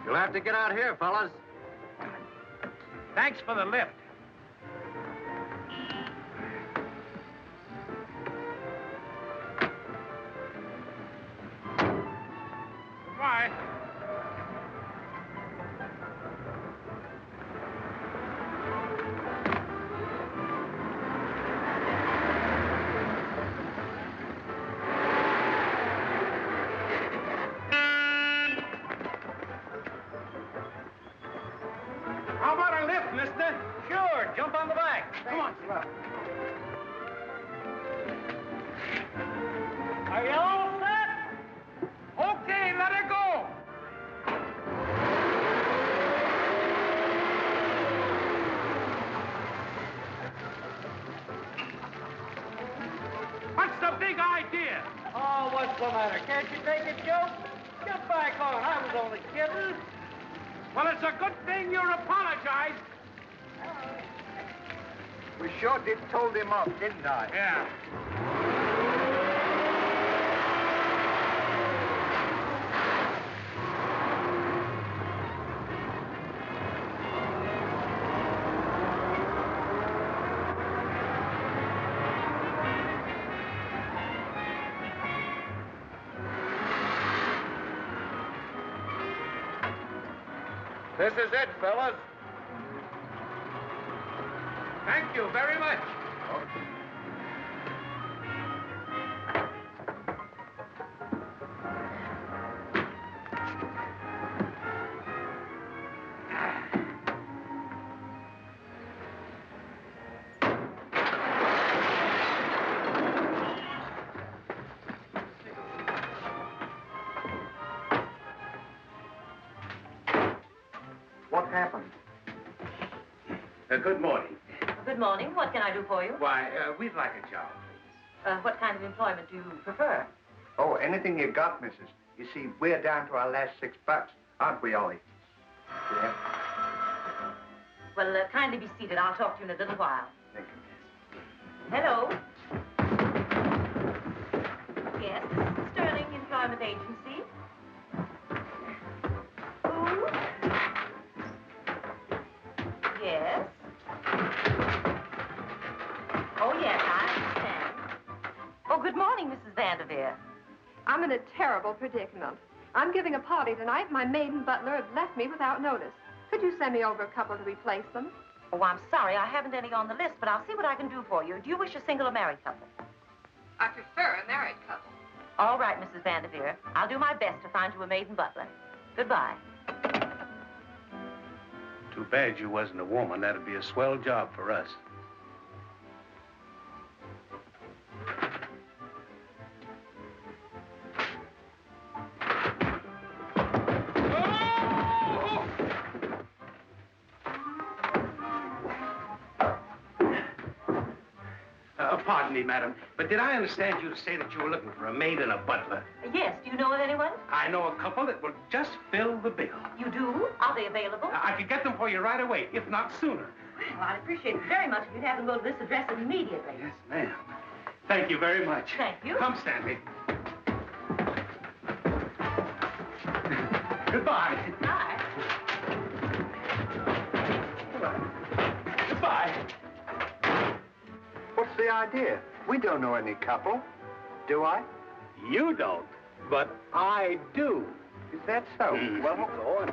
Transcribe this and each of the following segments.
You'll have to get out here, fellas. Thanks for the lift. Goodbye. How about a lift, mister? Sure, jump on the back. Come on, sir. Are you all set? Okay, let her go. What's the big idea? Oh, what's the matter? Can't you take a joke? Get back on. I was only kidding. Well, it's a good thing you're apologized. We sure did told him off, didn't I? Yeah. This is it, fellas. Thank you very much. What happened? Good morning. Good morning. What can I do for you? Why, we'd like a job, please. What kind of employment do you prefer? Oh, anything you got, missus. You see, we're down to our last $6, aren't we, Ollie? Yeah. Well, kindly be seated. I'll talk to you in a little while. Thank you. Hello? Yes, this is the Sterling Employment Agency. Who? Yes. Oh, yes, I understand. Oh, good morning, Mrs. Vanderveer. I'm in a terrible predicament. I'm giving a party tonight. My maid and butler have left me without notice. Could you send me over a couple to replace them? Oh, I'm sorry. I haven't any on the list, but I'll see what I can do for you. Do you wish a single or married couple? I prefer a married couple. All right, Mrs. Vanderveer. I'll do my best to find you a maid and butler. Goodbye. Too bad you wasn't a woman. That'd be a swell job for us. Pardon me, madam, but did I understand you to say that you were looking for a maid and a butler? Yes. Do you know of anyone? I know a couple that will just fill the bill. You do? Are they available? I could get them for you right away, if not sooner. Well, I'd appreciate it very much if you'd have them go to this address immediately. Yes, ma'am. Thank you very much. Thank you. Come, Stanley. Goodbye. Goodbye. Goodbye. What's the idea? We don't know any couple. Do I? You don't, but I do. Is that so? Well, go on.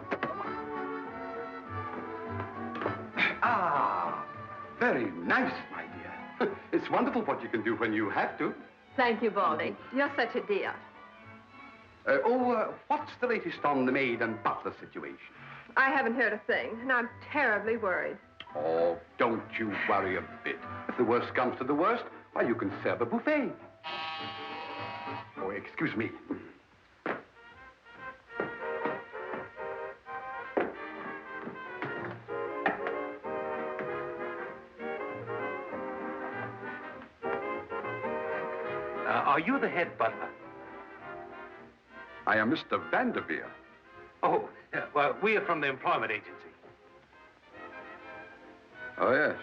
Ah, very nice, my dear. It's wonderful what you can do when you have to. Thank you, Baldy. You're such a dear. What's the latest on the maid and butler situation? I haven't heard a thing, and I'm terribly worried. Oh, don't you worry a bit. If the worst comes to the worst, why, you can serve a buffet. Oh, excuse me. Are you the head butler? I am Mr. Vanderveer. Oh, well, we are from the employment agency. Oh, yes.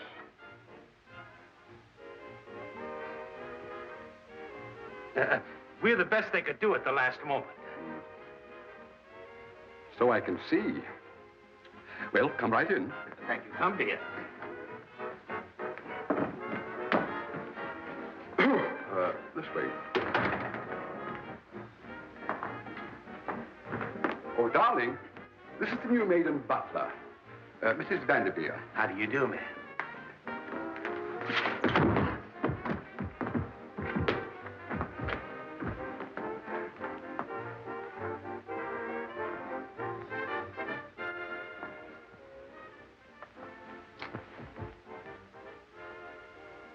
We're the best they could do at the last moment. So I can see. Well, come right in. Thank you. Come, dear. This way. Oh, darling, this is the new maid and butler, Mrs. Vanderveer. How do you do, man?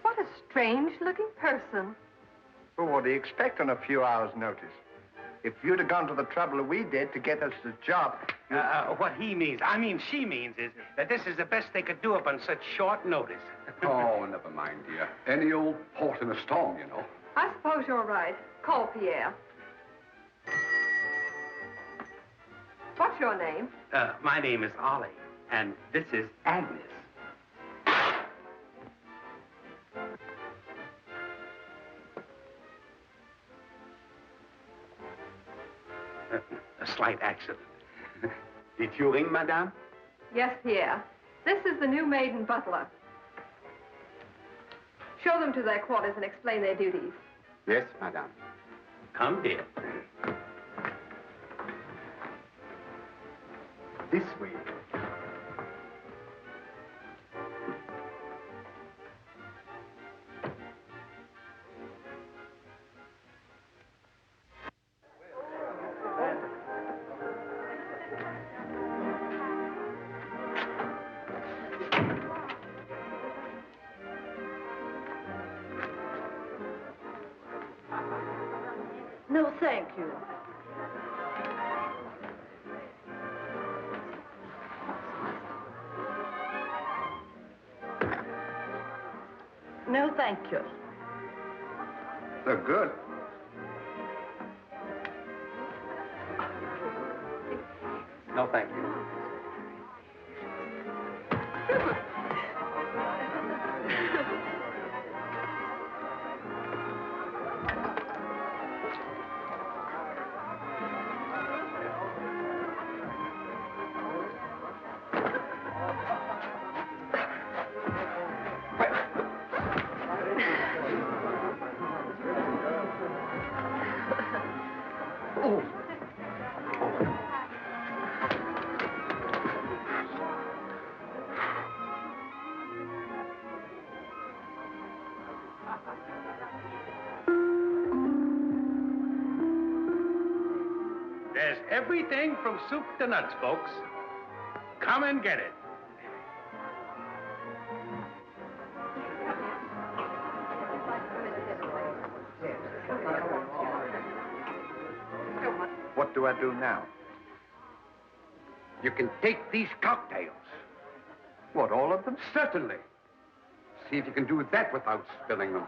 What a strange-looking person. Well, what do you expect on a few hours' notice? If you'd have gone to the trouble we did to get us the job... What he means, I mean she means, is that this is the best they could do up on such short notice. Oh, never mind, dear. Any old port in a storm, you know. I suppose you're right. Call Pierre. What's your name? My name is Ollie, and this is Agnes. A slight accident. Did you ring, madame? Yes, Pierre. This is the new maid and butler. Show them to their quarters and explain their duties. Yes, madame. Come, dear. This way. No, thank you. No, thank you. They're good. No, thank you. There's everything from soup to nuts, folks. Come and get it. What do I do now? You can take these cocktails. What, all of them? Certainly. See if you can do that without spilling them.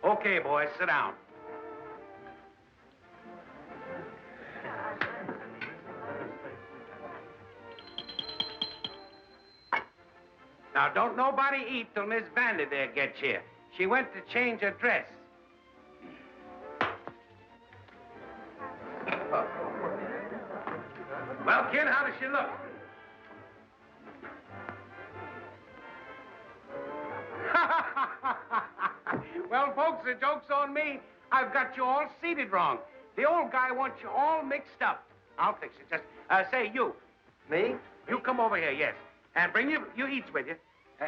Okay, boys, sit down. Now, don't nobody eat till Miss Vanderveer gets here. She went to change her dress. Well, kid, how does she look? Well, folks, the joke's on me. I've got you all seated wrong. The old guy wants you all mixed up. I'll fix it. Just say you. Me? You come over here, yes. And bring your eats with you.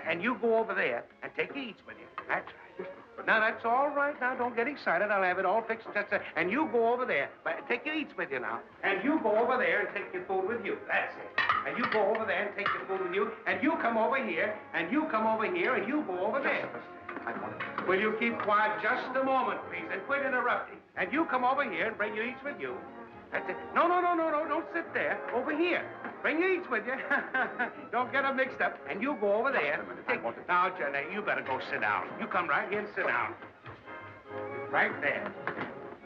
And you go over there and take your eats with you. That's right. Now, that's all right. Now, don't get excited. I'll have it all fixed. And you go over there. But take your eats with you now. And you go over there and take your food with you. That's it. And you go over there and take your food with you. And you come over here. And you come over here. And you go over there. Will you keep quiet just a moment, please, and quit interrupting? And you come over here and bring your eats with you. That's it. No, don't sit there. Over here. Bring your eats with you. Don't get them mixed up. And you go over there. Now, Jenny, you better go sit down. You come right here and sit down. Right there.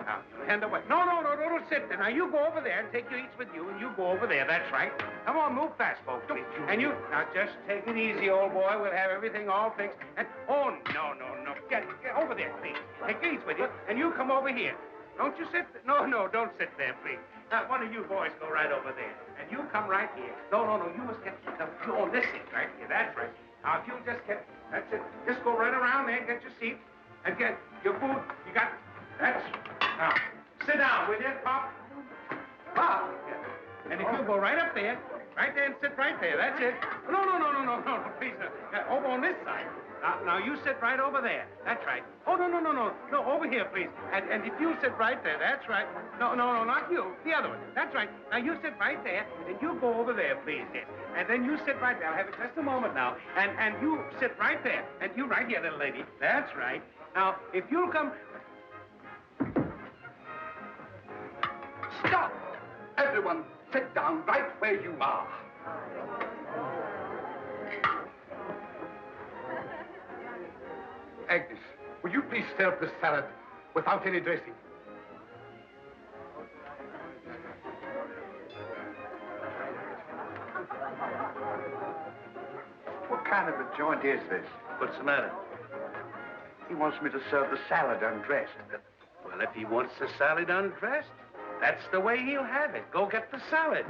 Now, you'll hand away. No, don't sit there. Now, you go over there and take your eats with you, and you go over there. That's right. Come on, move fast, folks, please. And you, now, just take it easy, old boy. We'll have everything all fixed. And, oh, no. Get over there, please. Take your eats with you, and you come over here. Don't you sit there. No, don't sit there, please. Now, one of you boys go right over there, and you come right here. No, you must get, this seat right here. That's right. Now, if you just get, that's it. Just go right around there and get your seat, and get your food. You got, that's, now, sit down, will you, Pop? Pop. And if you go right up there, and sit right there, that's it. No, please, over on this side. Now, you sit right over there. That's right. Oh, no, over here, please. And if you sit right there, that's right. No, not you, the other one. That's right. Now, you sit right there, and you go over there, please, yes. And then you sit right there. I'll have it just a moment now. And you sit right there. And you right here, little lady. That's right. Now, if you'll come... Stop! Everyone, sit down right where you are. Agnes, will you please serve the salad without any dressing? What kind of a joint is this? What's the matter? He wants me to serve the salad undressed. Well, if he wants the salad undressed, that's the way he'll have it. Go get the salad.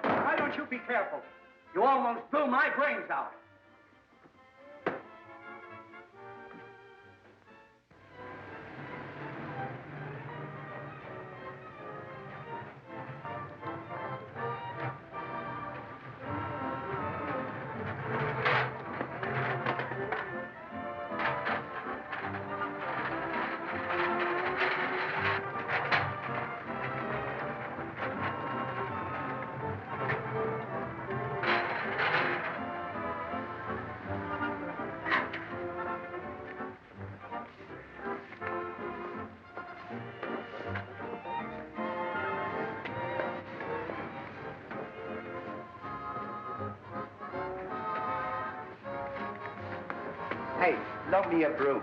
Why don't you be careful? You almost blew my brains out. Hey, loan me a broom.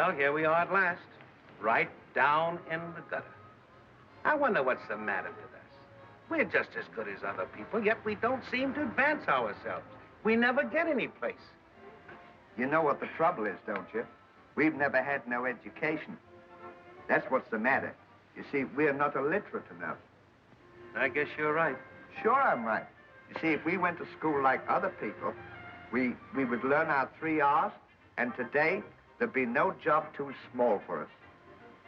Well, here we are at last. Right down in the gutter. I wonder what's the matter with us. We're just as good as other people, yet we don't seem to advance ourselves. We never get any place. You know what the trouble is, don't you? We've never had no education. That's what's the matter. You see, we're not illiterate enough. I guess you're right. Sure, I'm right. You see, if we went to school like other people, we would learn our 3 R's, and today, there'd be no job too small for us.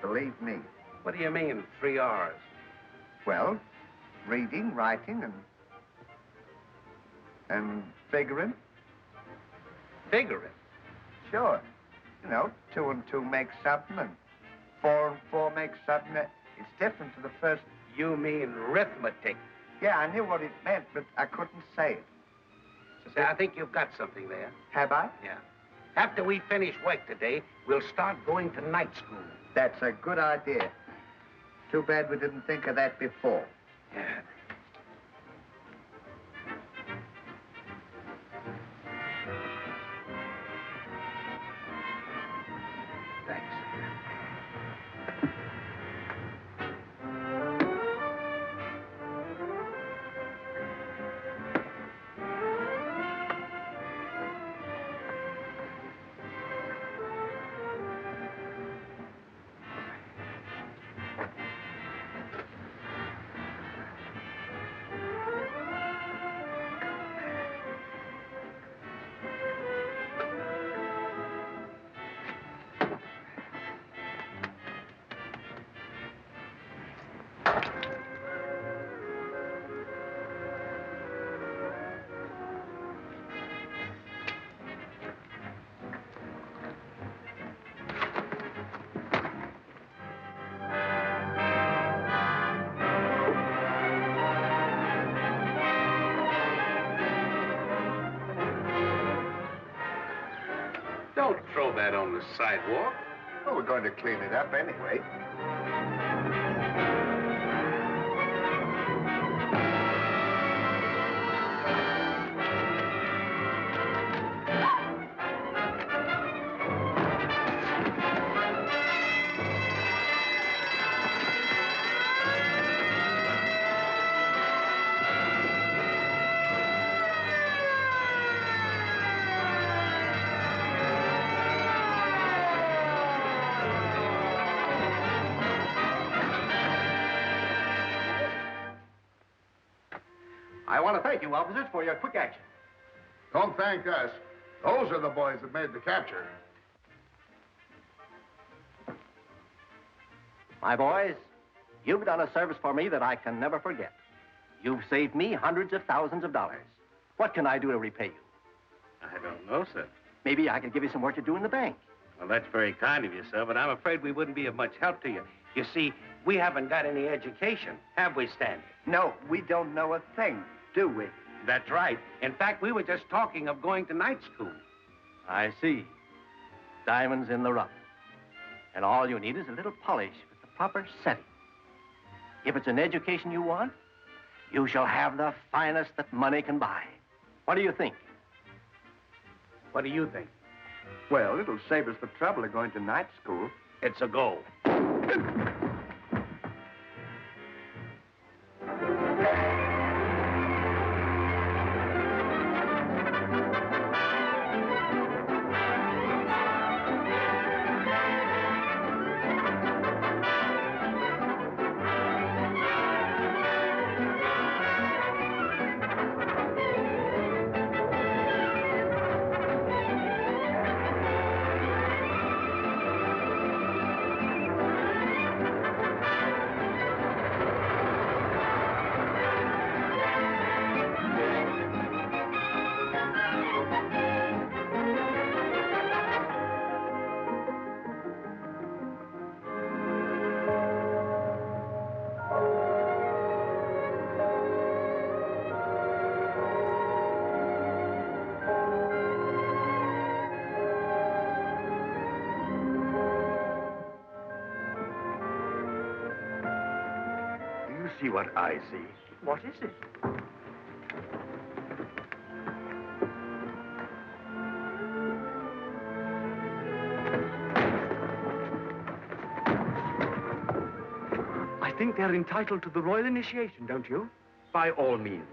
Believe me. What do you mean, 3 R's? Well, reading, writing, and figuring. Figuring? Sure. You know, 2 and 2 make something, and 4 and 4 make something. It's different to the first. You mean arithmetic? Yeah, I knew what it meant, but I couldn't say it. Say, I think you've got something there. Have I? Yeah. After we finish work today, we'll start going to night school. That's a good idea. Too bad we didn't think of that before. Yeah. Thanks. Don't throw that on the sidewalk. Well, we're going to clean it up anyway. I want to thank you, officers, for your quick action. Don't thank us. Those are the boys that made the capture. My boys, you've done a service for me that I can never forget. You've saved me hundreds of thousands of dollars. What can I do to repay you? I don't know, sir. Maybe I could give you some work to do in the bank. Well, that's very kind of you, sir, but I'm afraid we wouldn't be of much help to you. You see, we haven't got any education, have we, Stanley? No, we don't know a thing, do we? That's right. In fact, we were just talking of going to night school. I see. Diamonds in the rough. And all you need is a little polish with the proper setting. If it's an education you want, you shall have the finest that money can buy. What do you think? What do you think? Well, it'll save us the trouble of going to night school. It's a go. See what I see. What is it? think they're entitled to the royal initiation, don't you? By all means.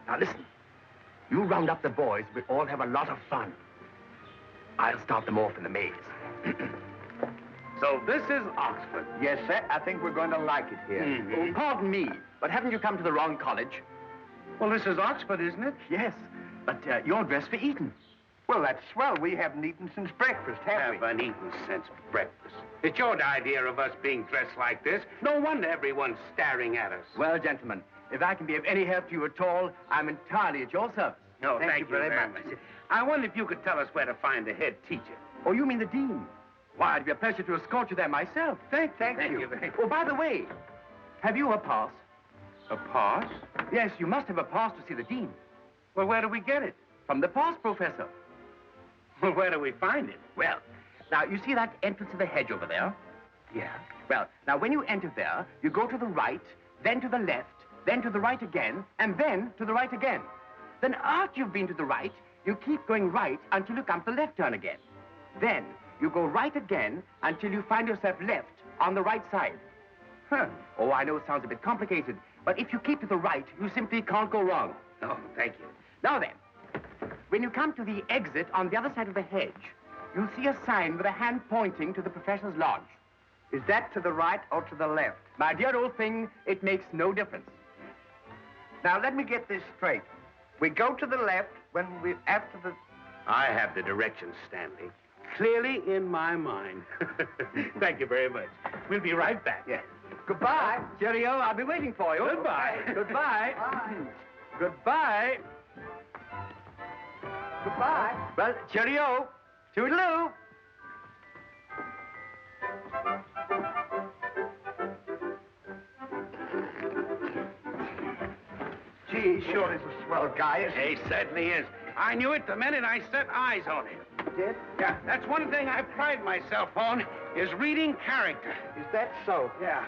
Now listen, you round up the boys, we all have a lot of fun. I'll start them off in the maze. So this is Oxford. Yes, sir. I think we're going to like it here. Oh, pardon me, but haven't you come to the wrong college? Well, this is Oxford, isn't it? Yes, but you're dressed for Eton. Well, that's swell. We haven't eaten since breakfast, have we? Haven't eaten since breakfast. It's your idea of us being dressed like this. No wonder everyone's staring at us. Well, gentlemen, if I can be of any help to you at all, I'm entirely at your service. No, thank you very much. I wonder if you could tell us where to find the head teacher. Oh, you mean the dean? Why, it'd be a pleasure to escort you there myself. Thank you. very much. Oh, by the way, have you a pass? A pass? Yes, you must have a pass to see the dean. Well, where do we get it? From the pass professor. Well, where do we find it? Well, now, you see that entrance to the hedge over there? Yeah. Well, now, when you enter there, you go to the right, then to the left, then to the right again, and then to the right again. Then after you've been to the right, you keep going right until you come to the left turn again. Then you go right again until you find yourself left on the right side. Huh. Oh, I know it sounds a bit complicated, but if you keep to the right, you simply can't go wrong. Oh, thank you. Now then, when you come to the exit on the other side of the hedge, you'll see a sign with a hand pointing to the professor's lodge. Is that to the right or to the left? My dear old thing, it makes no difference. Now, let me get this straight. We go to the left when we're after the... I have the directions, Stanley. Clearly in my mind. Thank you very much. We'll be right back. Yeah. Goodbye. Cheerio, I'll be waiting for you. Goodbye. Goodbye. Bye. Goodbye. Goodbye. Well, cheerio. Toodaloo. Gee, he sure is a swell guy, isn't He certainly is. I knew it the minute I set eyes on him. he? Did? Yeah, that's one thing I pride myself on, is reading character. Is that so? Yeah.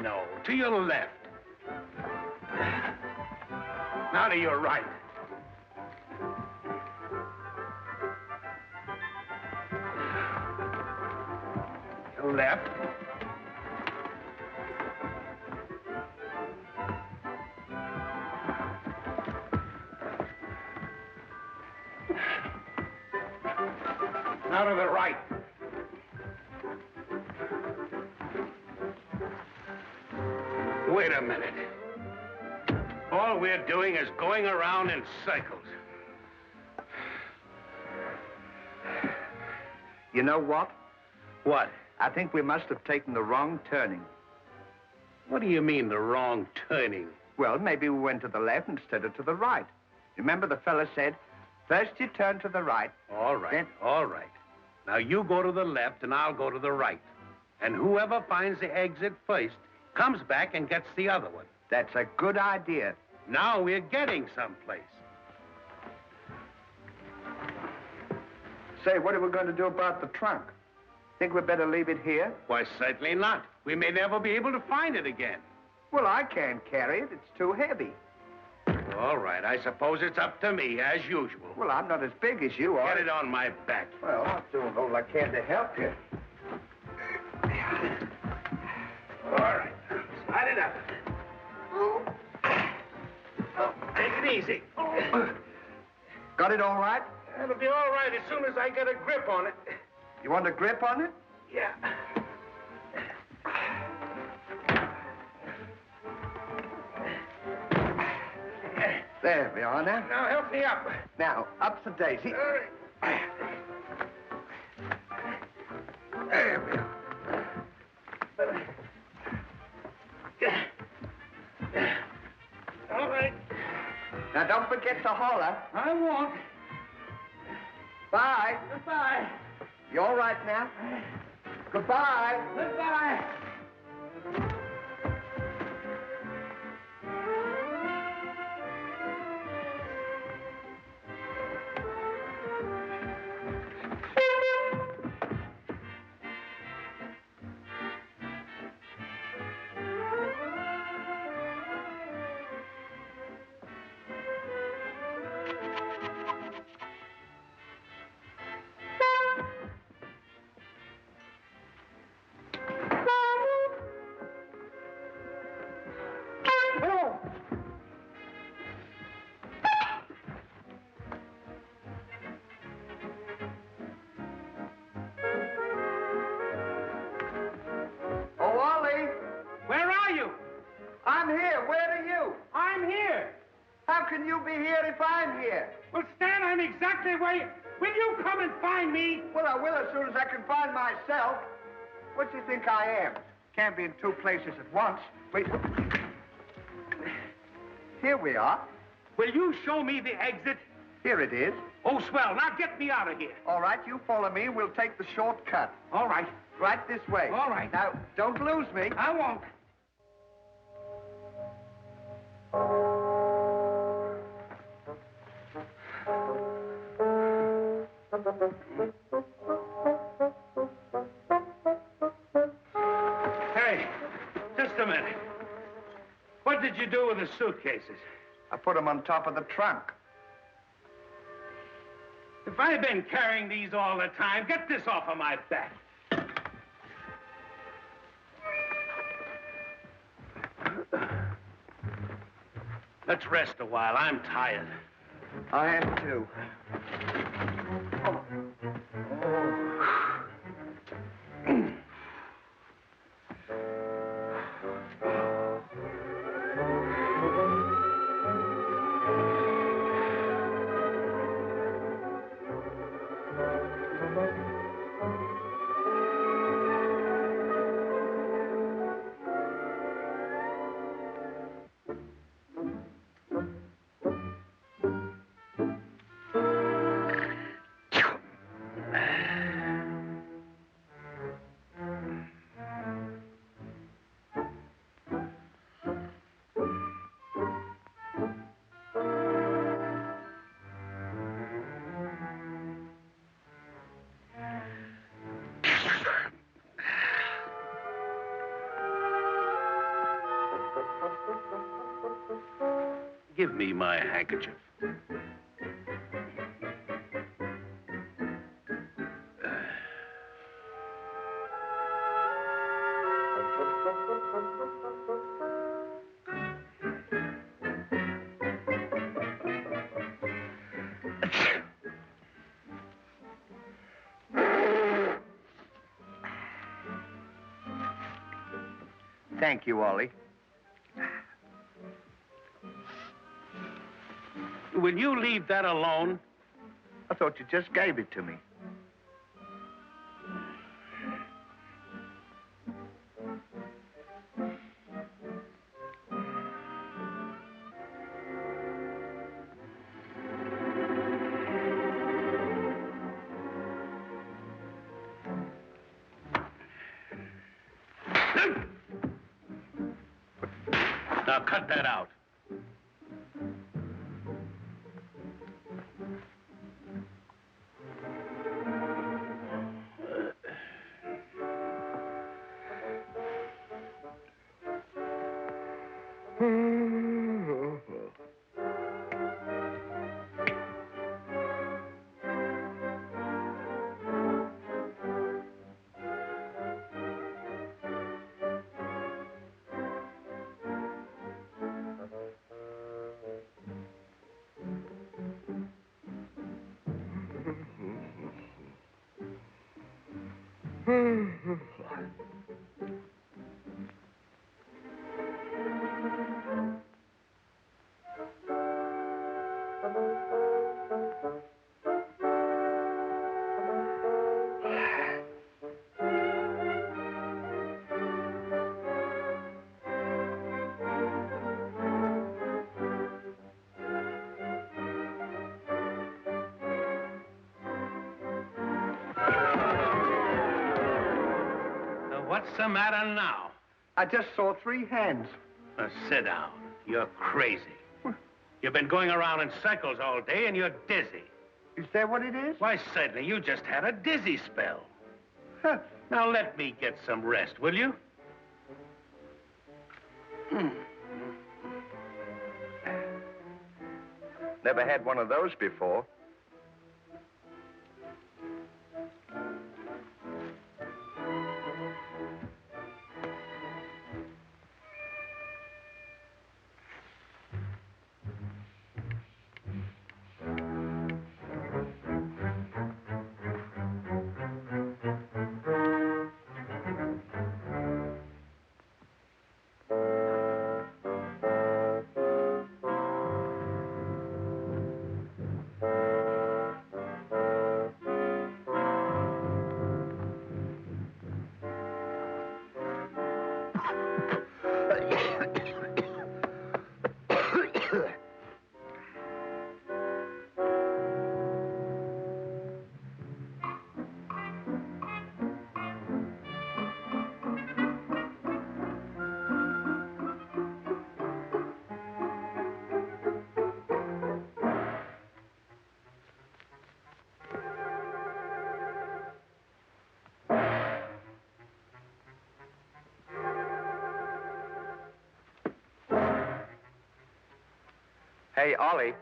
No. To your left. Now to your right. Your left. Now to the right. Wait a minute. All we're doing is going around in circles. You know what? What? I think we must have taken the wrong turning. What do you mean, the wrong turning? Well, maybe we went to the left instead of to the right. Remember the fella said, first you turn to the right. All right, all right. Now you go to the left and I'll go to the right. And whoever finds the exit first comes back and gets the other one. That's a good idea. Now we're getting someplace. Say, what are we going to do about the trunk? Think we'd better leave it here? Why, certainly not. We may never be able to find it again. Well, I can't carry it. It's too heavy. All right, I suppose it's up to me, as usual. Well, I'm not as big as you are. Get it on my back. Well, I'm doing all I can to help you. All right, slide it up. Oh, take it easy. Got it all right? It'll be all right as soon as I get a grip on it. You want a grip on it? Yeah. There we are now. Now help me up. Now, up's the daisy. All right. There we are. All right. Now, don't forget to holler. I won't. Bye. Goodbye. You all right now? Goodbye. Goodbye. can you be here if I'm here? Well, Stan, I'm exactly where you... Will you come and find me? Well, I will as soon as I can find myself. What do you think I am? Can't be in two places at once. Wait. Here we are. Will you show me the exit? Here it is. Oh, swell. Now get me out of here. All right, you follow me. We'll take the shortcut. All right. Right this way. All right. Now, don't lose me. I won't. Hey, just a minute. What did you do with the suitcases? I put them on top of the trunk. If I've been carrying these all the time, get this off of my back. Let's rest a while. I'm tired. I am too. Give me my handkerchief. Thank you, Ollie. Will you leave that alone? I thought you just gave it to me. Now cut that out. What's the matter now? I just saw 3 hands. Now, sit down. You're crazy. You've been going around in circles all day and you're dizzy. Is that what it is? Why, certainly, you just had a dizzy spell. Huh. Now, let me get some rest, will you? Never had one of those before. Hey, Ollie,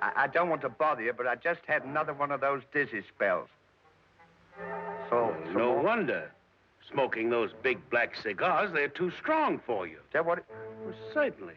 I don't want to bother you, but I just had another one of those dizzy spells. No wonder. Smoking those big black cigars, they're too strong for you. Is that what it... Well, certainly.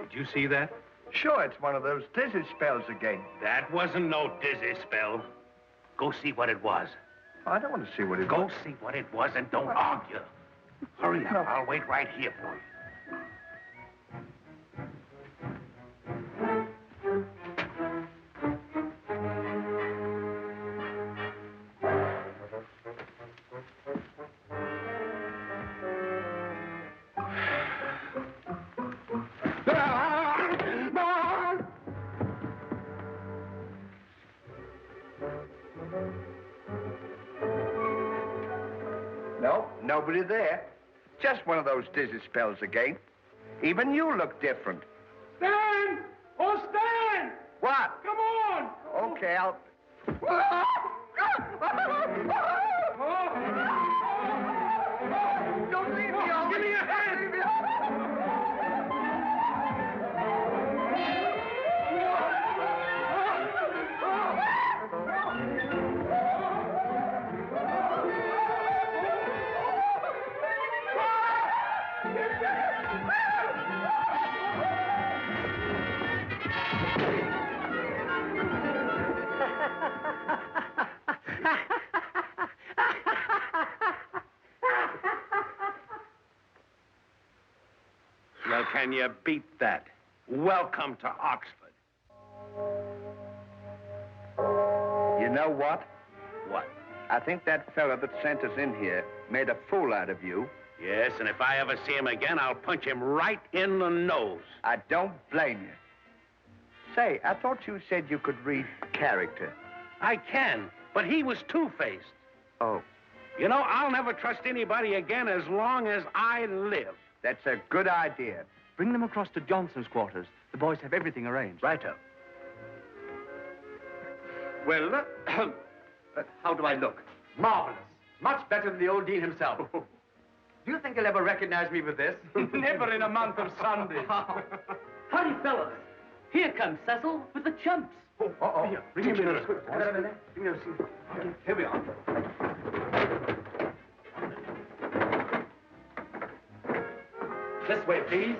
Did you see that? Sure, it's one of those dizzy spells again. That wasn't no dizzy spell. Go see what it was. I don't want to see what it Go was. see what it was and don't argue. Hurry up. I'll wait right here for you. No, nobody there. Just one of those dizzy spells again. Even you look different. Stan! Oh, Stan! What? Come on! Okay, I'll... Don't leave me, Ollie. Give me your hand! Leave me Well, can you beat that? Welcome to Oxford. You know what? What? I think that fella that sent us in here made a fool out of you. Yes, and if I ever see him again, I'll punch him right in the nose. I don't blame you. Say, I thought you said you could read character. I can, but he was two-faced. Oh, You know, I'll never trust anybody again as long as I live. that's a good idea. Bring them across to Johnson's quarters. The boys have everything arranged. Righto. Well, how do I look? Marvelous. Much better than the old dean himself. Do you think he'll ever recognize me with this? Never in a month of Sundays. Howdy, fellas. Here comes Cecil with the Chumps. Uh-oh. Here, bring him in. Here we are. This way, please.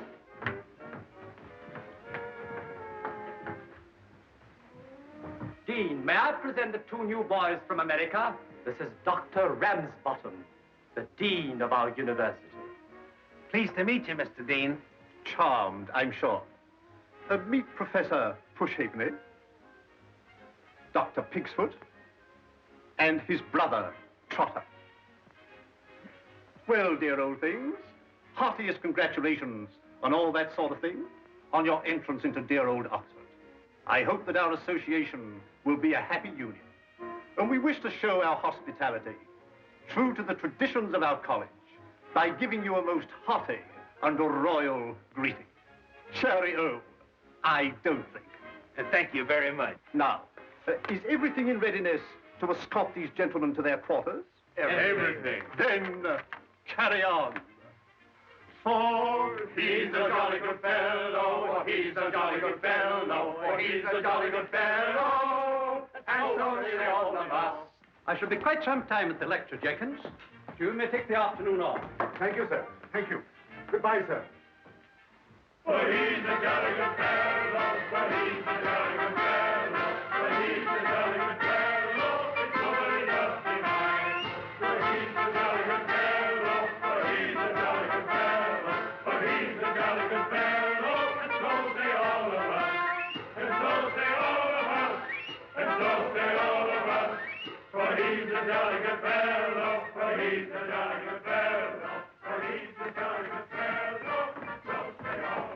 Dean, may I present the two new boys from America? This is Dr. Ramsbottom, the dean of our university. Pleased to meet you, Mr. Dean. Charmed, I'm sure. Meet Professor Pushhalfpenny, Dr. Pigsfoot, and his brother, Trotter. Well, dear old things, heartiest congratulations on all that sort of thing, on your entrance into dear old Oxford. I hope that our association will be a happy union. And we wish to show our hospitality, true to the traditions of our college, by giving you a most hearty and royal greeting. Cheerio, I don't think. Thank you very much. Now, is everything in readiness to escort these gentlemen to their quarters? Everything. Then, carry on. For he's a jolly good fellow, he's a jolly good fellow, he's a jolly good fellow, and so say all of us. I shall be quite some time at the lecture, Jenkins. You may take the afternoon off. Thank you, sir. Thank you. Goodbye, sir. For he's a jolly good fellow, for he's a jolly good fellow, for he's a jolly good fellow, it's nobody else behind. For he's a jolly good fellow, for he's a jolly good fellow, for he's a jolly good fellow, and so say all of us. good fellow, for he's a jolly good fellow, for he's a jolly good fellow, so stay on.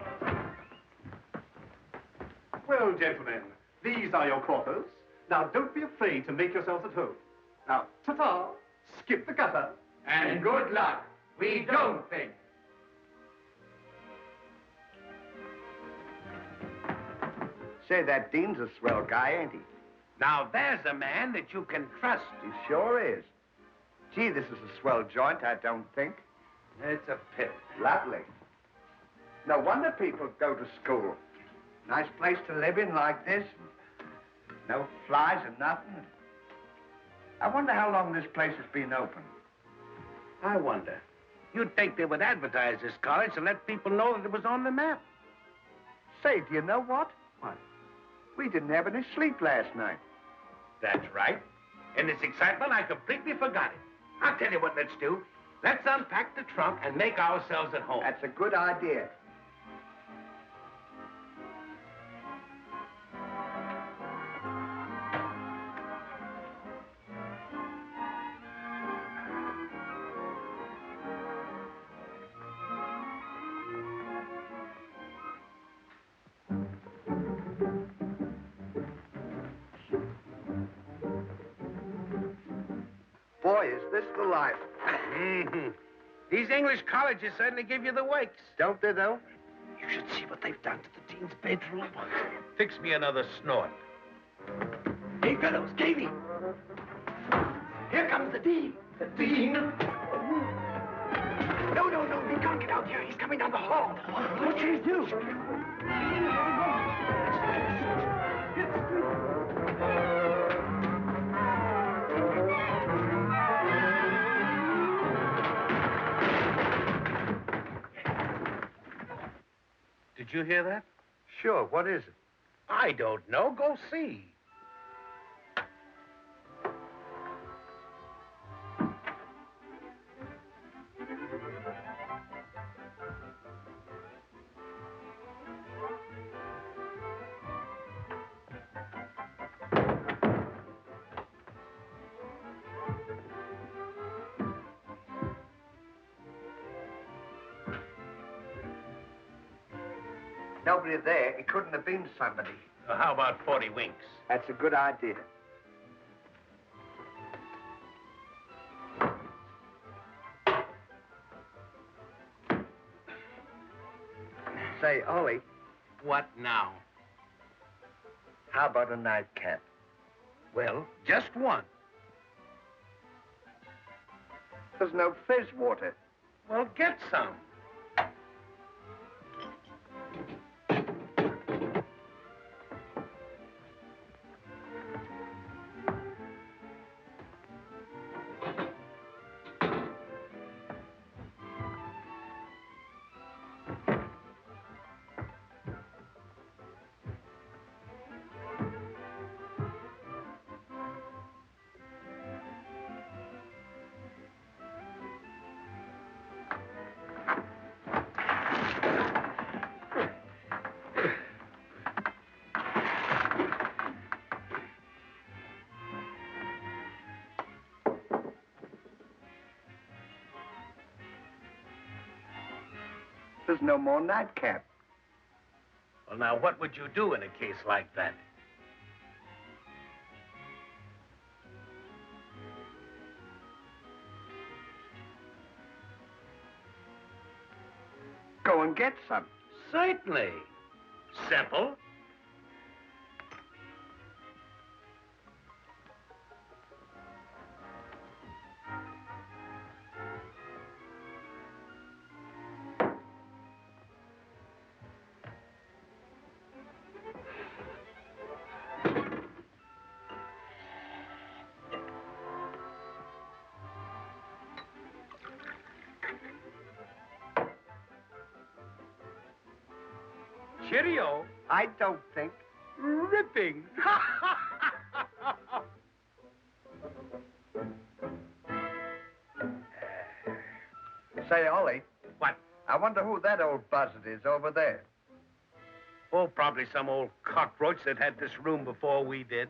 Well, gentlemen, these are your quarters. Now, don't be afraid to make yourselves at home. Now, ta-ta, skip the gutter. And good luck. We don't think. Say, that Dean's a swell guy, ain't he? Now, there's a man that you can trust. He sure is. Gee, this is a swell joint, I don't think. It's a pity. Lovely. No wonder people go to school. Nice place to live in like this. No flies and nothing. I wonder how long this place has been open. I wonder. You'd think they would advertise this college to let people know that it was on the map. Say, do you know what? What? We didn't have any sleep last night. That's right. In this excitement, I completely forgot it. I'll tell you what let's do. Let's unpack the trunk and make ourselves at home. That's a good idea. Boy, is this the life. Mm-hmm. These English colleges certainly give you the wakes. Don't they, though? You should see what they've done to the dean's bedroom. Fix me another snort. Hey, fellows, Davy. Here comes the dean. The dean? No, he can't get out here. He's coming down the hall. What should he do? Did you hear that? Sure, what is it? I don't know. Go see. Nobody there. It couldn't have been somebody. How about 40 winks? That's a good idea. Say, Ollie, What now? how about a nightcap? Well, just one. There's no fizz water. Well, get some. There's no more nightcap. Well, now, what would you do in a case like that? Go and get some. Certainly. Simple. Cheerio. I don't think. Ripping. Say, Ollie, What? I wonder who that old buzzard is over there. Oh, probably some old cockroach that had this room before we did.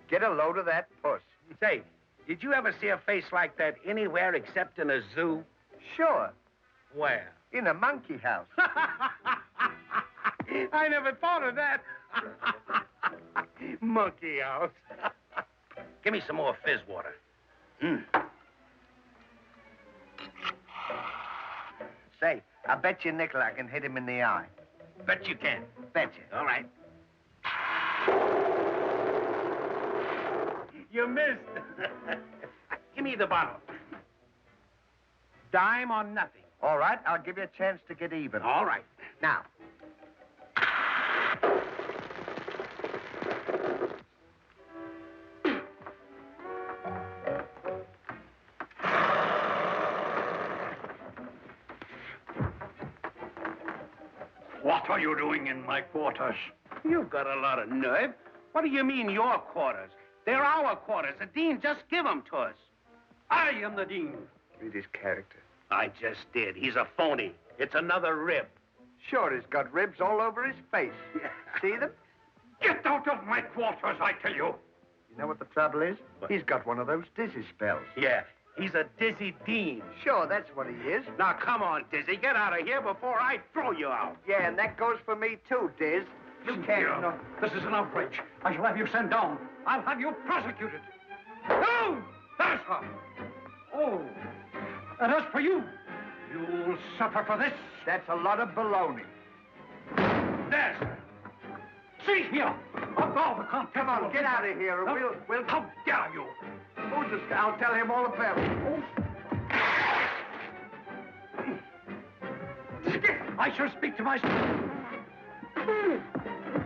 Get a load of that puss. Say, did you ever see a face like that anywhere except in a zoo? Sure, Where? in a monkey house. I never thought of that. Monkey house. Give me some more fizz water. Say, I bet you a nickel I can hit him in the eye. Bet you can. Bet you. All right. You missed. Give me the bottle. Dime or nothing. All right, I'll give you a chance to get even. All right. Now. What are you doing in my quarters? You've got a lot of nerve. What do you mean, your quarters? They're our quarters. The dean just give them to us. I am the dean. Read his character. I just did. He's a phony. It's another rib. Sure, he's got ribs all over his face. See them? Get out of my quarters, I tell you. You know what the trouble is? What? He's got one of those dizzy spells. Yeah, he's a dizzy dean. Sure, that's what he is. Now, come on, Dizzy. Get out of here before I throw you out. Yeah, and that goes for me too, Diz. You can't... No, this is an outrage. I shall have you sent down. I'll have you prosecuted. No! There's her. Oh. And as for you, you'll suffer for this. That's a lot of baloney. There's her. See here. Of all the contents. Come on, get out of here, and we'll... How dare you? Who's this guy? I'll tell him all about it. I shall speak to my...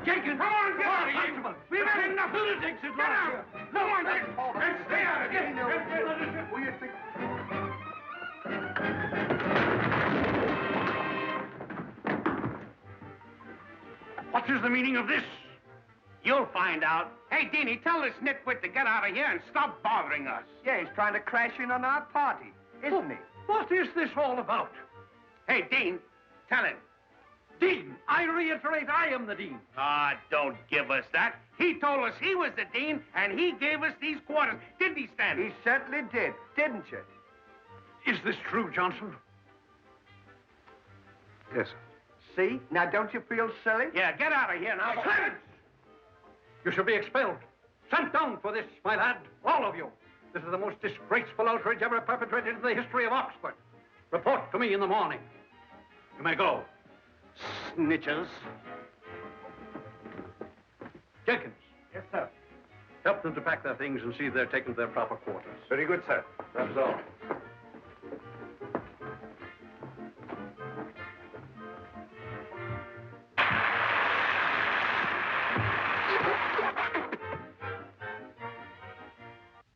Jenkins! Come on, get out of here! We've had enough lunatics at last! Come on, get forward! And stay out of here! Who you think... What is the meaning of this? You'll find out. Hey, Deanie, tell this nitwit to get out of here and stop bothering us. Yeah, he's trying to crash in on our party, isn't he? What is this all about? Hey, Dean, tell him. Dean! I reiterate, I am the dean. Ah, don't give us that. He told us he was the dean, and he gave us these quarters. Didn't he, Stanley? He certainly did, didn't you? Is this true, Johnson? Yes, sir. See? Now, don't you feel silly? Yeah, get out of here now. Silence! You shall be expelled. Sent down for this, my lad. All of you. This is the most disgraceful outrage ever perpetrated in the history of Oxford. Report to me in the morning. You may go. Snitches. Jenkins. Yes, sir. Help them to pack their things and see if they're taken to their proper quarters. Very good, sir. That's all.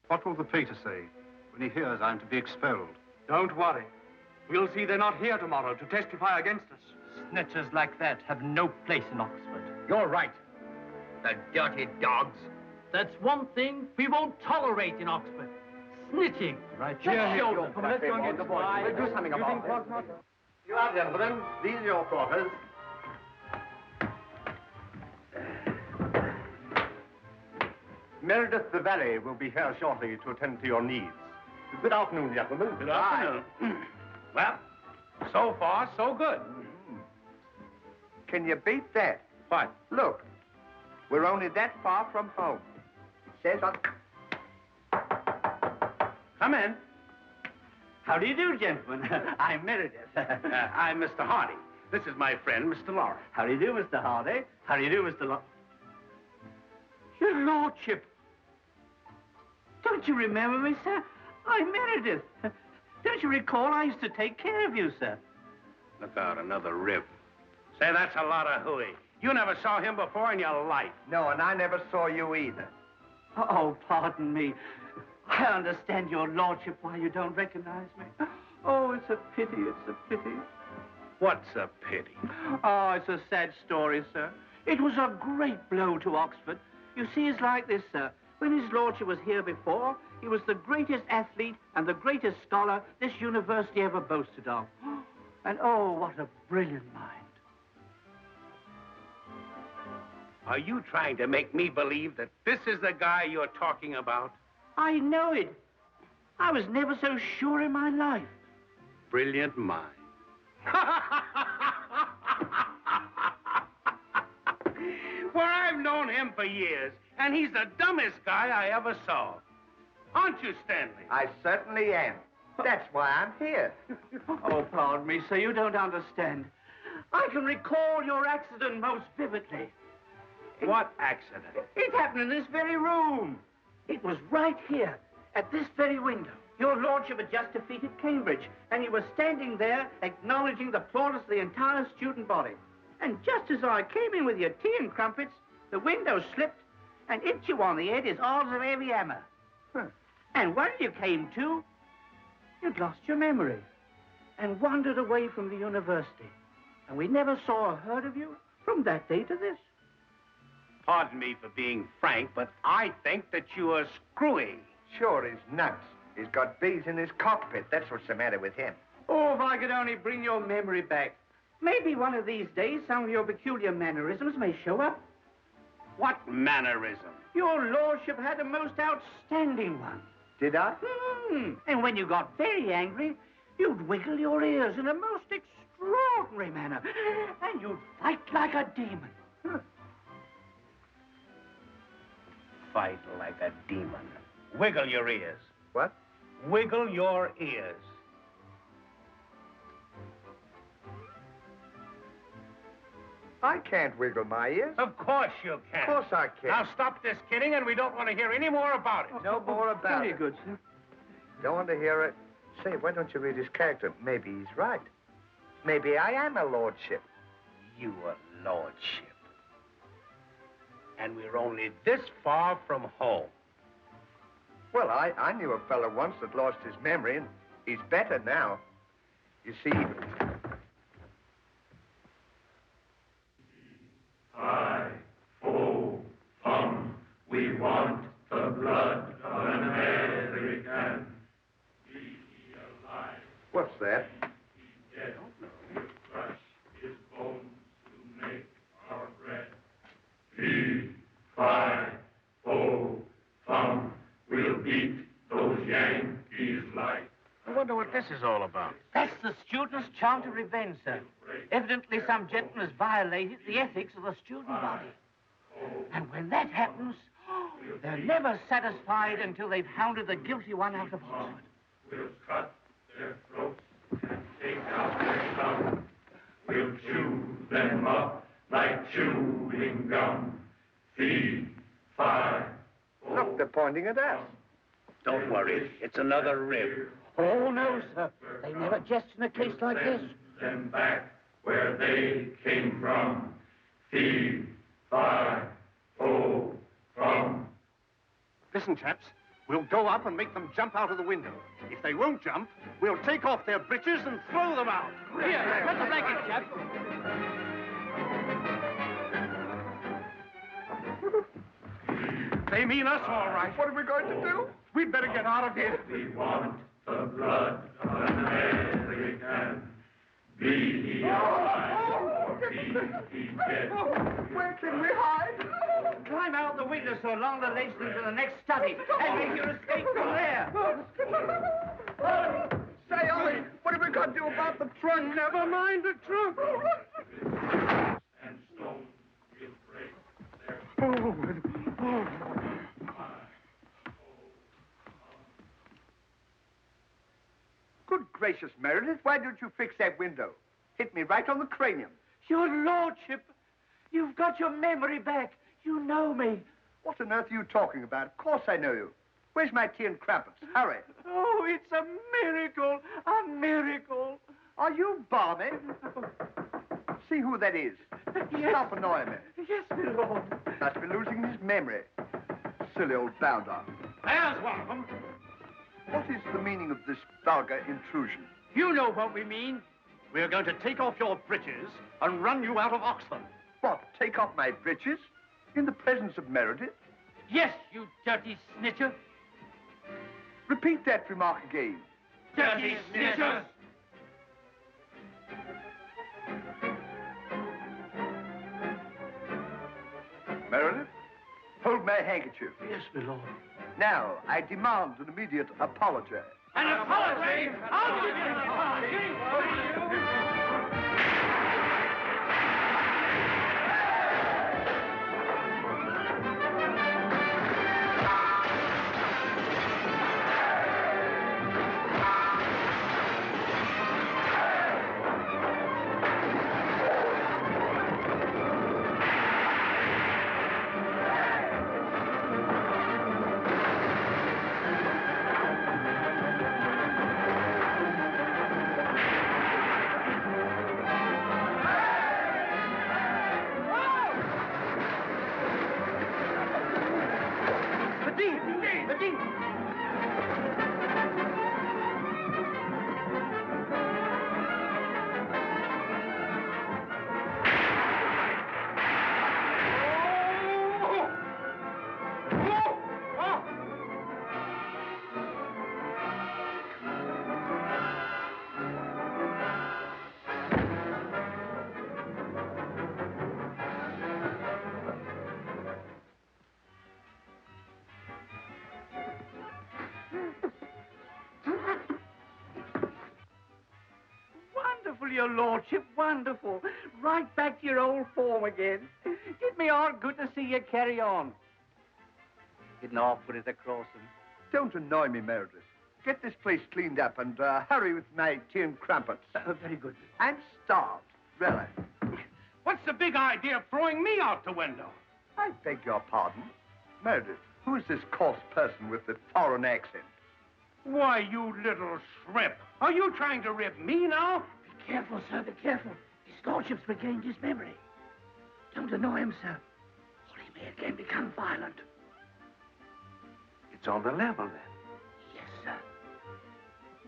What will the pater say when he hears I'm to be expelled? Don't worry. We'll see they're not here tomorrow to testify against us. Snitches like that have no place in Oxford. You're right. The dirty dogs. That's one thing we won't tolerate in Oxford. Snitching. Right Let's here, show Nick. them. Come, let's go and get the boys. We'll do something about it. You are, gentlemen. These are your quarters. Meredith the valet will be here shortly to attend to your needs. Good afternoon, gentlemen. Good afternoon. Well, so far, so good. Can you beat that? What? Look, we're only that far from home. It says on... Come in. How do you do, gentlemen? I'm Meredith. I'm Mr. Hardy. This is my friend, Mr. Laurel. How do you do, Mr. Hardy? How do you do, Mr. Your Lordship. Don't you remember me, sir? I'm Meredith. Don't you recall I used to take care of you, sir? Look out, another rib. Say, that's a lot of hooey. You never saw him before in your life. No, and I never saw you either. Oh, pardon me. I understand, Your Lordship, why you don't recognize me. Oh, it's a pity, it's a pity. What's a pity? Oh, it's a sad story, sir. It was a great blow to Oxford. You see, it's like this, sir. When His Lordship was here before, he was the greatest athlete and the greatest scholar this university ever boasted of. And oh, what a brilliant mind. Are you trying to make me believe that this is the guy you're talking about? I know it. I was never so sure in my life. Brilliant mind. Well, I've known him for years, and he's the dumbest guy I ever saw. Aren't you, Stanley? I certainly am. That's why I'm here. Oh, pardon me, sir, you don't understand. I can recall your accident most vividly. What accident? It happened in this very room. It was right here, at this very window. Your lordship had just defeated Cambridge, and you were standing there acknowledging the plaudits of the entire student body. And just as I came in with your tea and crumpets, the window slipped and hit you on the head as hard as a heavy hammer. And when you came to, you'd lost your memory and wandered away from the university. And we never saw or heard of you from that day to this. Pardon me for being frank, but I think that you are screwy. Sure, he's nuts. He's got bees in his cockpit. That's what's the matter with him. Oh, if I could only bring your memory back. Maybe one of these days some of your peculiar mannerisms may show up. What mannerism? Your lordship had a most outstanding one. Did I? And when you got very angry, you'd wiggle your ears in a most extraordinary manner. And you'd fight like a demon. Fight like a demon. Wiggle your ears. What? Wiggle your ears. I can't wiggle my ears. Of course you can. Of course I can. Now stop this kidding, and we don't want to hear any more about it. No more about Very it. good, sir. Don't want to hear it. Say, why don't you read his character? Maybe he's right. Maybe I am a lordship. You a lordship. And we're only this far from home. Well, I knew a fellow once that lost his memory, and he's better now. You see... We want the blood of an American. Be he alive. What's that? Dead. We'll crush his bones to make our bread. Fee, fi, fo, fum. We'll beat those Yankees like. I wonder what this is all about. That's the students' chant of revenge, sir. Evidently some gentleman has violated the ethics of the student body. And when that happens, they're never satisfied until they've hounded the guilty one out of Oxford. We'll cut their throats and take out their tongue. We'll chew them up like chewing gum. Fee, fi, fo. Look, they're pointing at us. Don't worry. It's another rib. Oh, no, sir. They never jest in a case like this. Send them back where they came from. Fee, fi, fo, fum. Listen, chaps, we'll go up and make them jump out of the window. If they won't jump, we'll take off their breeches and throw them out. Here, let the blanket, chap. They mean us all right. What are we going to do? We'd better get out of here. We want the blood of an American. Be he alive or be he dead. Where can we hide? Climb out the window so along the ledge into the next study and make your escape from there. Say, Ollie, what are we going to do about the trunk? Never mind the trunk. And stones will break their Good gracious, Meredith, why don't you fix that window? Hit me right on the cranium. Your lordship, you've got your memory back. You know me. What on earth are you talking about? Of course I know you. Where's my tea and crumpets? Hurry. Oh, it's a miracle. A miracle. Are you balmy? See who that is. Yes. Stop annoying me. Yes, my lord. Must be losing his memory. Silly old bounder. There's one of them. What is the meaning of this vulgar intrusion? You know what we mean. We're going to take off your breeches and run you out of Oxford. What, take off my breeches? In the presence of Meredith? Yes, you dirty snitcher. Repeat that remark again. Dirty snitcher. Meredith, hold hold my handkerchief. Yes, my lord. Now, I demand an immediate apology. An apology? I'll give you an apology. Wonderful, your lordship, wonderful. Right back to your old form again. Give me all good to see you carry on. Getting awkward at the crossing. Don't annoy me, Meredith. Get this place cleaned up and hurry with my tea and crumpets. Very good. I'm starved, really. What's the big idea of throwing me out the window? I beg your pardon. Meredith, who is this coarse person with the foreign accent? Why, you little shrimp. Are you trying to rib me now? Be careful, sir, be careful. His lordship's regained his memory. Don't annoy him, sir, or he may again become violent. It's on the level, then. Yes, sir.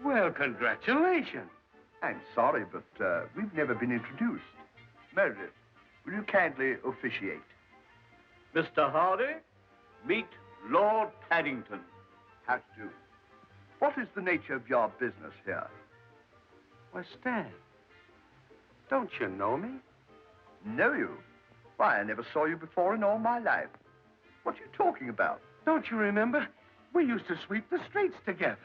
Well, congratulations. I'm sorry, but we've never been introduced. Meredith, will you kindly officiate? Mr. Hardy, meet Lord Paddington. How to do? What is the nature of your business here? Why, Stan, don't you know me? Know you? Why, I never saw you before in all my life. What are you talking about? Don't you remember? We used to sweep the streets together.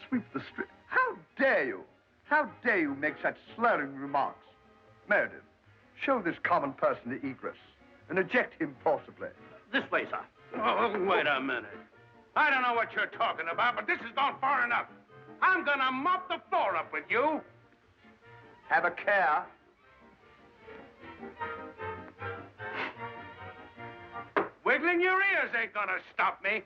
Sweep the street? How dare you? How dare you make such slurring remarks? Meredith, show this common person the egress and eject him forcibly. This way, sir. Oh, wait a minute. I don't know what you're talking about, but this has gone far enough. I'm gonna mop the floor up with you. Have a care. Wiggling your ears ain't gonna stop me.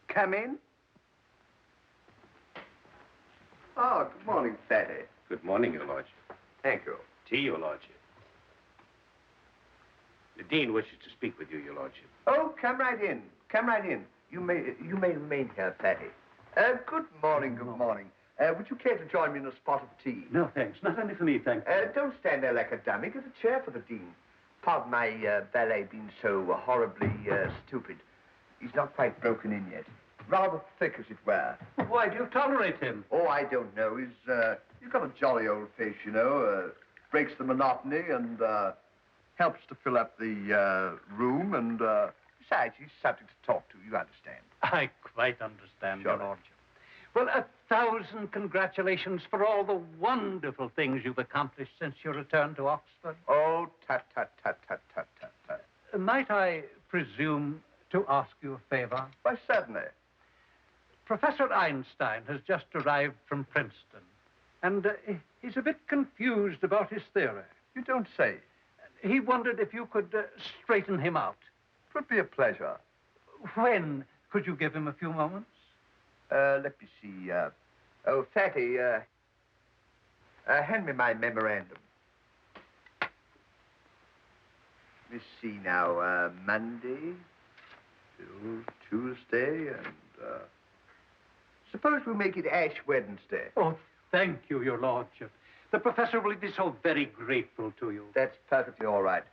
Come in. Oh, good morning, Fatty. Good morning, Your Lordship. Thank you. Tea, Your Lordship. The Dean wishes to speak with you, Your Lordship. Oh, come right in. Come right in. You may remain here, Fatty. Good morning, good morning. Would you care to join me in a spot of tea? No, thanks. Not only for me, thanks. Don't stand there like a dummy. Get a chair for the Dean. Pardon my valet being so horribly stupid. He's not quite broken in yet. Rather thick, as it were. Why do you tolerate him? Oh, I don't know. He's got a jolly old face, you know. Breaks the monotony and helps to fill up the room. And besides, he's subject to talk to, you understand. I quite understand, Sure. Your Lordship. Well, 1,000 congratulations for all the wonderful things you've accomplished since your return to Oxford. Oh, tut, tut, tut, tut, tut, tut, tut. Might I presume to ask you a favor? Why, certainly. Professor Einstein has just arrived from Princeton, and he's a bit confused about his theory. You don't say. He wondered if you could straighten him out. It would be a pleasure. When could you give him a few moments? Let me see. Oh, Fatty, hand me my memorandum. Let me see now. Monday, Tuesday, and, suppose we make it Ash Wednesday. Oh, thank you, your lordship. The professor will be so very grateful to you. That's perfectly all right.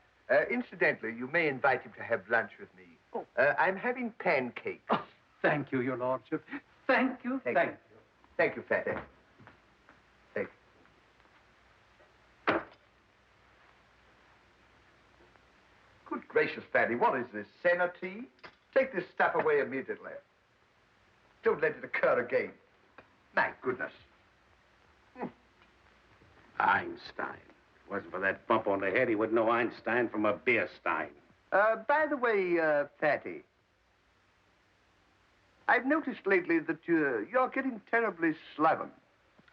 Incidentally, you may invite him to have lunch with me. Oh. I'm having pancakes. Oh, thank you, your lordship. Thank you, thank you. Thank you, Fatty. Thank you. Good gracious, Fatty, what is this, senna tea? Take this stuff away immediately. Don't let it occur again. My goodness. Einstein. If it wasn't for that bump on the head, he wouldn't know Einstein from a beer stein. By the way, Fatty, I've noticed lately that you're getting terribly sloven.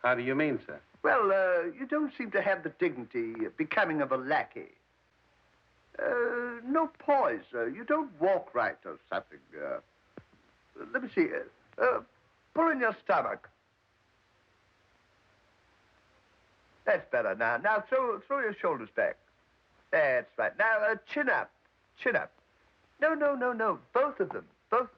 How do you mean, sir? Well, you don't seem to have the dignity becoming of a lackey. No poise. You don't walk right or something. Let me see. Pull in your stomach. That's better. Now throw your shoulders back. That's right. Now, chin up. Chin up. No. Both of them. Both.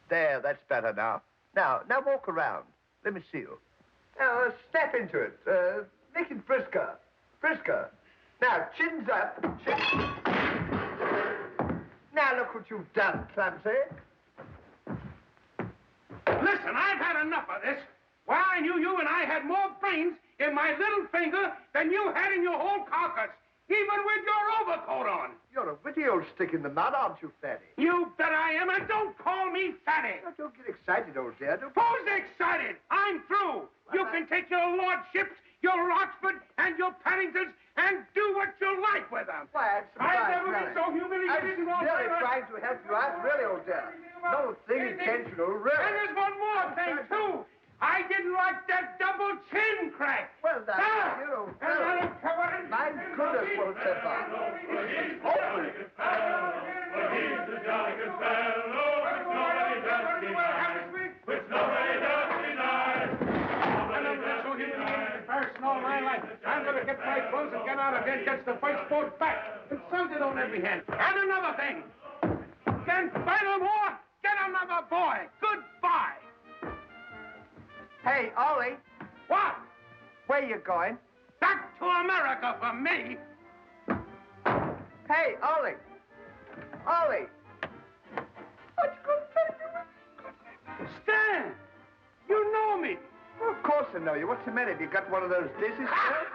There, that's better now. Now walk around. Let me see you. Now, step into it. Make it brisker. Brisker. Now, chins up. Now, look what you've done, clumsy. Listen, I've had enough of this. Why, I knew you and I had more brains in my little finger than you had in your whole carcass, even with your overcoat on. You're a witty old stick in the mud, aren't you, Fatty? You bet I am, and don't call me Fatty. Now, don't get excited, old dear. Who's excited? I'm through. You can take your lordships, your Oxford, and your Paddingtons, and do what you like with them. Why, I've never been so humiliated in all my really life. trying to help you out, really, old dear. No thing intentional, really. And there's one more thing, too. I didn't like that double chin crack. Well, that's you know. And I don't care what it is. My goodness, what a step on. It's awful. He's a jolly good fellow, which nobody does deny. Which nobody does deny. I've never been so humiliated in Paris in all my life. I'm going to get my clothes and get out of here and catch the first boat back. Insulted on every hand. And another thing. Can fight no more. Get another boy. Goodbye. Hey, Ollie. What? Where you going? Back to America for me. Hey, Ollie. Ollie. What you going to do? Stan, you know me. Well, of course I know you. What's the matter? Have you got one of those dizzy spells?